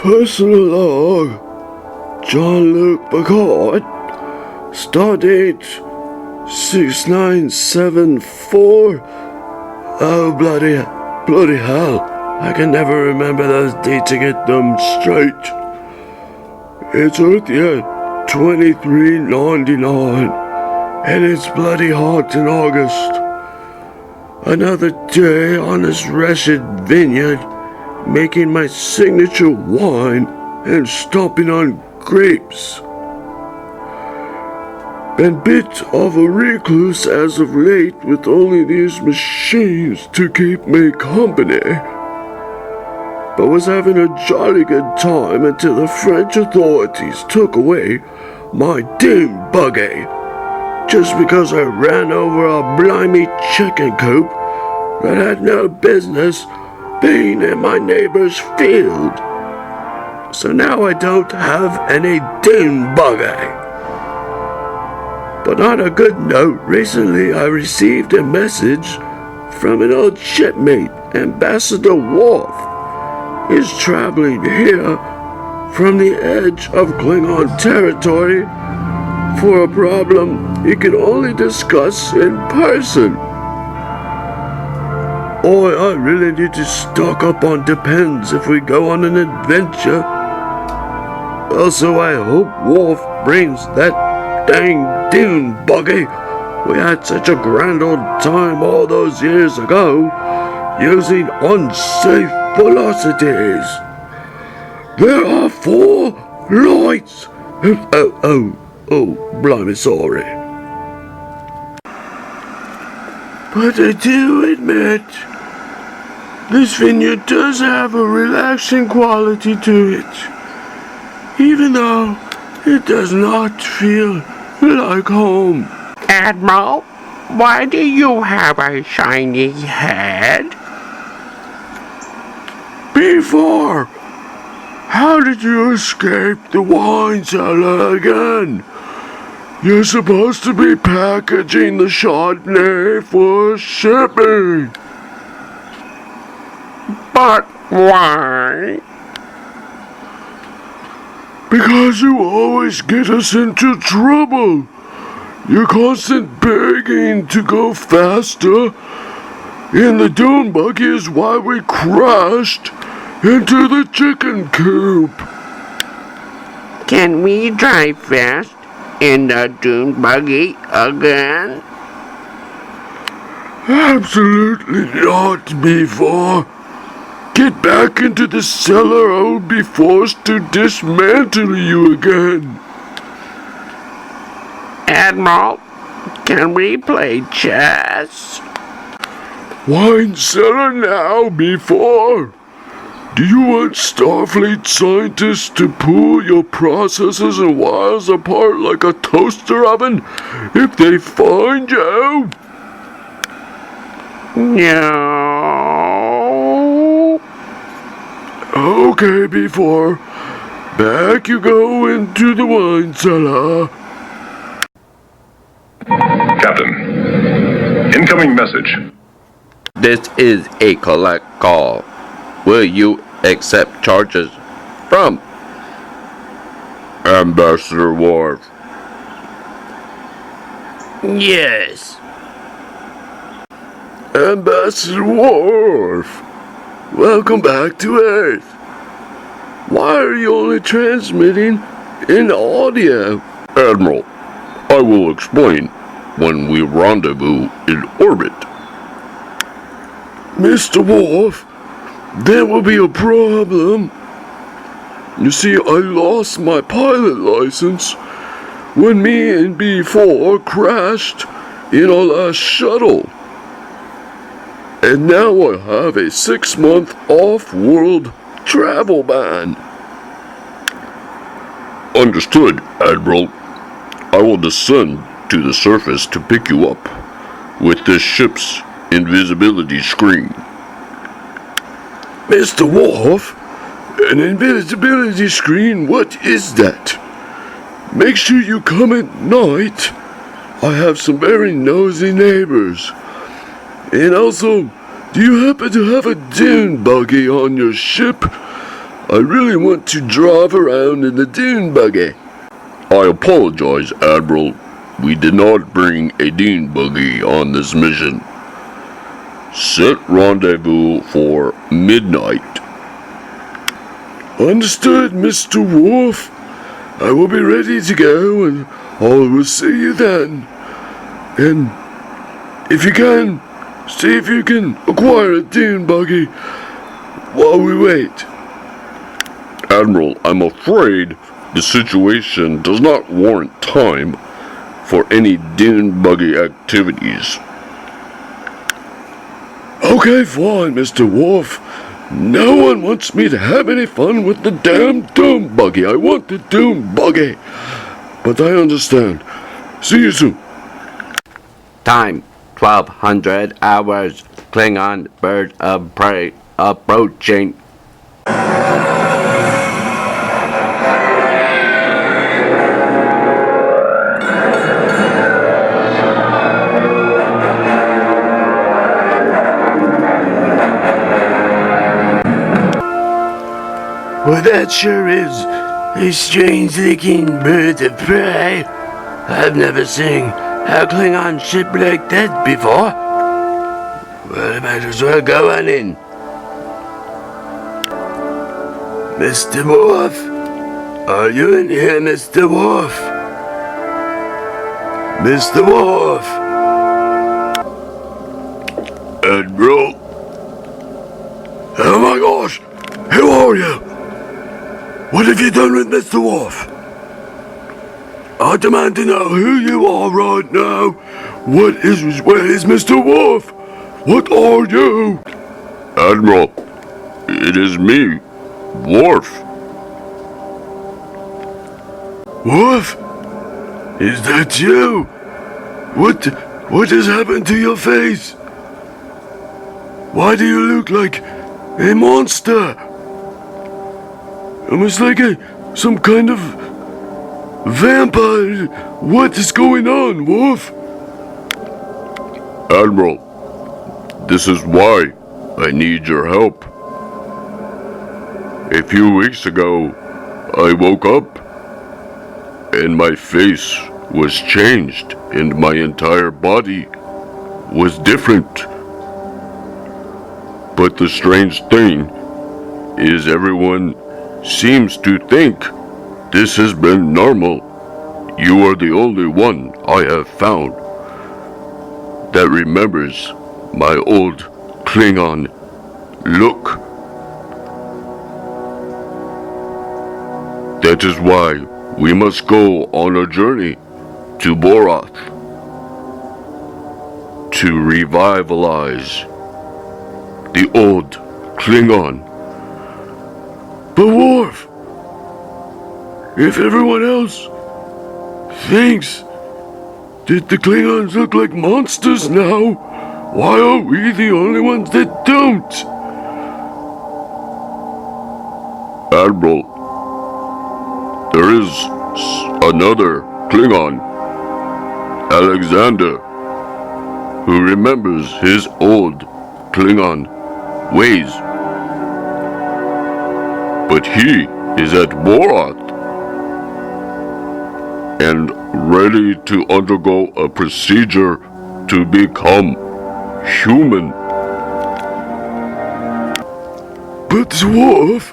Personal log. John Luc Picard. Stardate 6974. Oh, bloody hell. I can never remember those dates to get them straight. It's Earth year 2399, and it's bloody hot in August. Another day on this wretched vineyard, making my signature wine and stomping on grapes. Been bit of a recluse as of late with only these machines to keep me company. But was having a jolly good time until the French authorities took away my damn buggy just because I ran over a blimey chicken coop that had no business being in my neighbor's field. So now I don't have any damn buggy. But on a good note, recently I received a message from an old shipmate, Ambassador Worf. He's traveling here from the edge of Klingon territory for a problem he can only discuss in person. Boy, I really need to stock up on Depends if we go on an adventure. Also, I hope Worf brings that dang dune buggy we had such a grand old time all those years ago, using unsafe velocities. There are 4 lights. Oh, blimey, sorry. But I do admit, this vineyard does have a relaxing quality to it, even though it does not feel like home. Admiral, why do you have a shiny head? Before, how did you escape the wine cellar again? You're supposed to be packaging the Chardonnay for shipping. But why? Because you always get us into trouble. Your constant begging to go faster in the dune buggy is why we crashed into the chicken coop. Can we drive fast in the dune buggy again? Absolutely not, before. Get back into the cellar or I'll be forced to dismantle you again. Admiral, can we play chess? Wine cellar now, before. Do you want Starfleet scientists to pull your processors and wires apart like a toaster oven if they find you? No. Okay, before. Back you go into the wine cellar. Captain, incoming message. This is a collect call. Will you accept charges from Ambassador Worf? Yes. Ambassador Worf, welcome back to Earth. Why are you only transmitting in audio? Admiral, I will explain when we rendezvous in orbit. Mr. Worf, there will be a problem. You see, I lost my pilot license when me and B4 crashed in our last shuttle. And now I have a 6-month off-world travel ban. Understood, Admiral. I will descend to the surface to pick you up with this ship's invisibility screen. Mr. Worf, an invisibility screen, what is that? Make sure you come at night. I have some very nosy neighbors. And also, do you happen to have a dune buggy on your ship? I really want to drive around in the dune buggy. I apologize, Admiral. We did not bring a dune buggy on this mission. Set rendezvous for midnight. Understood, Mr. Worf. I will be ready to go, and I will see you then. And if you can, see if you can acquire a dune buggy while we wait. Admiral, I'm afraid the situation does not warrant time for any dune buggy activities. Okay, fine, Mr. Worf. No one wants me to have any fun with the damn dune buggy. I want the dune buggy. But I understand. See you soon. Time 1200 hours. Klingon bird of prey approaching. Well, that sure is a strange-looking bird of prey. I've never seen a Klingon ship like that before. Well, I might as well go on in. Mr. Worf? Are you in here, Mr. Worf? Mr. Worf? Admiral? Oh my gosh! Who are you? What have you done with Mr. Worf? I demand to know who you are right now. Where is Mr. Worf? What are you? Admiral, it is me, Worf. Worf? Is that you? What has happened to your face? Why do you look like a monster? Almost like some kind of vampire. What is going on, Worf? Admiral, this is why I need your help. A few weeks ago, I woke up and my face was changed and my entire body was different. But the strange thing is everyone seems to think this has been normal. You are the only one I have found that remembers my old Klingon look. That is why we must go on a journey to Borath to revitalize the old Klingon. But Worf, if everyone else thinks that the Klingons look like monsters now, why are we the only ones that don't? Admiral, there is another Klingon, Alexander, who remembers his old Klingon ways. But he is at Borath and ready to undergo a procedure to become human. But Worf,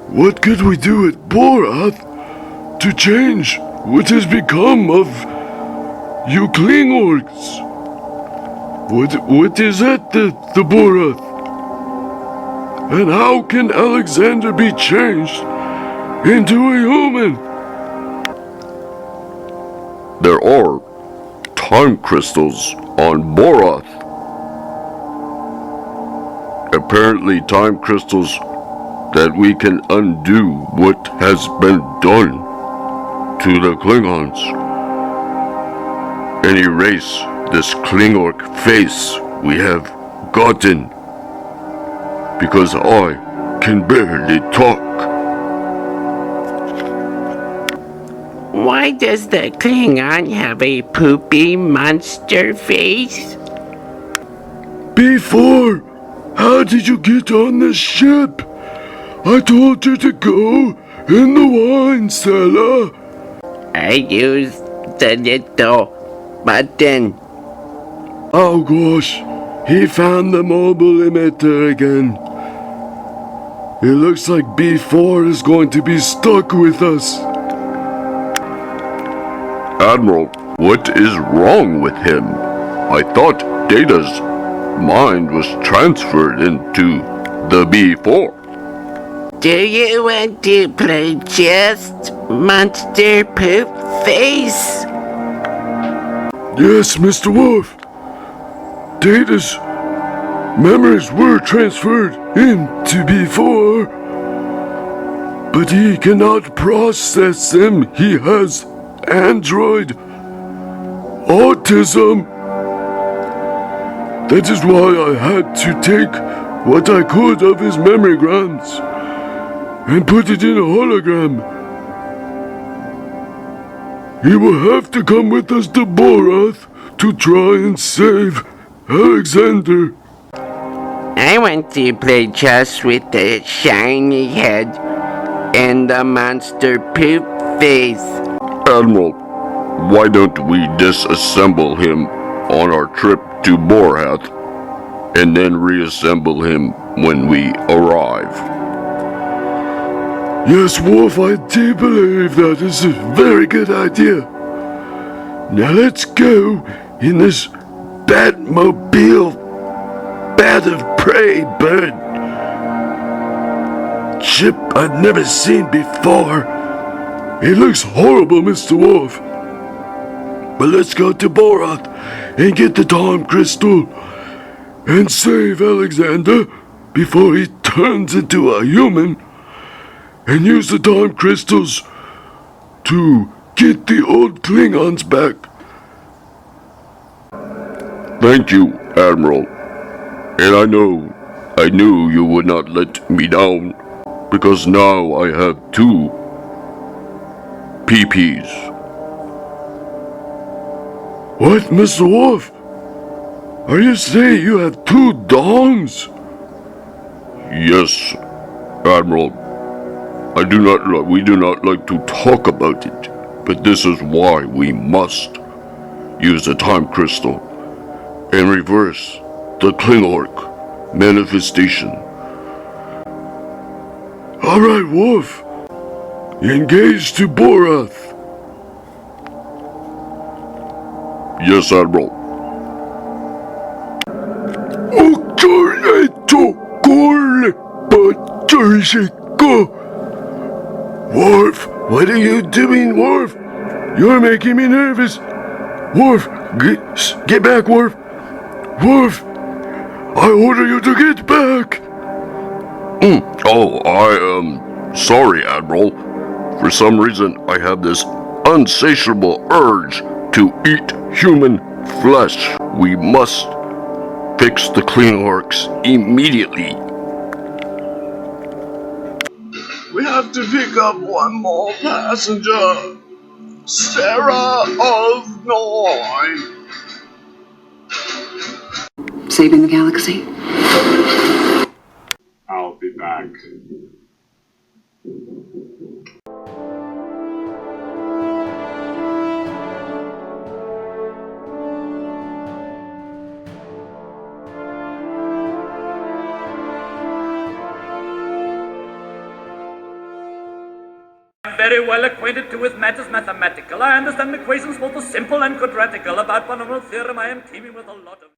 what could we do at Borath to change what has become of you Klingorgs? What is at the Borath? And how can Alexander be changed into a human? There are time crystals on Borath. Apparently time crystals that we can undo what has been done to the Klingons and erase this Klingorg face we have gotten, because I can barely talk. Why does the Klingon have a poopy monster face? Before, how did you get on the ship? I told you to go in the wine cellar. I used the little button. Oh gosh, he found the mobile emitter again. It looks like B4 is going to be stuck with us. Admiral, what is wrong with him? I thought Data's mind was transferred into the B4. Do you want to play just Monster Poop Face? Yes, Mr. Worf. Data's memories were transferred into B4, but he cannot process them. He has android autism. That is why I had to take what I could of his memory grams and put it in a hologram. He will have to come with us to Borath to try and save Alexander. I want to play chess with the shiny head and the Monster Poop Face. Admiral, why don't we disassemble him on our trip to Borath and then reassemble him when we arrive? Yes, Worf, I do believe that is a very good idea. Now let's go in this Batmobile Bat of Prey bird ship I've never seen before. It looks horrible, Mr. Worf. But let's go to Borath and get the time crystal and save Alexander before he turns into a human, and use the time crystals to get the old Klingons back. Thank you, Admiral. And I knew you would not let me down, because now I have 2 PPs. What, Mr. Worf? Are you saying you have 2 dongs? Yes, Admiral. We do not like to talk about it, but this is why we must use the time crystal and reverse the Klingork manifestation. Alright, Worf. Engage to Borath. Yes, Admiral. Worf, what are you doing, Worf? You're making me nervous. Worf, get back, Worf. Worf, I order you to get back. Oh, I am sorry, Admiral. For some reason, I have this insatiable urge to eat human flesh. We must fix the Klingorks immediately. We have to pick up one more passenger. Sarah of 9. Saving the galaxy. I'll be back. I'm very well acquainted too with matters mathematical. I understand equations both the simple and quadratical. About polynomial theorem I am teeming with a lot of...